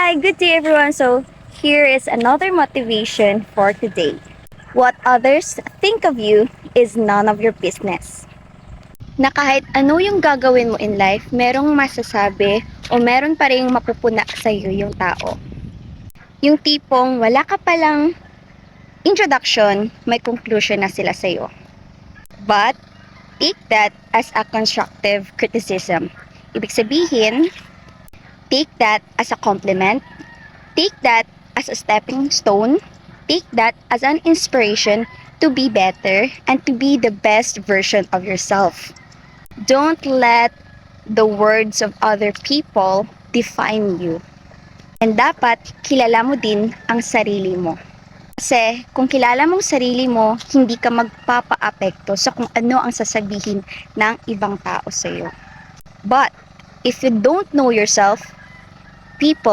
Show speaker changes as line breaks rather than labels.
Hi, good day everyone. So, here is another motivation for today. What others think of you is none of your business. Na kahit ano yung gagawin mo in life, merong masasabi o meron pa ring mapupuna sa iyo yung tao. Yung tipong wala ka palang introduction, may conclusion na sila sa iyo. But, take that as a constructive criticism. Ibig sabihin, take that as a compliment. Take that as a stepping stone. Take that as an inspiration to be better and to be the best version of yourself. Don't let the words of other people define you. And dapat kilala mo din ang sarili mo. Kasi kung kilala mong sarili mo, hindi ka magpapaapekto sa kung ano ang sasabihin ng ibang tao sa iyo. But if you don't know yourself, people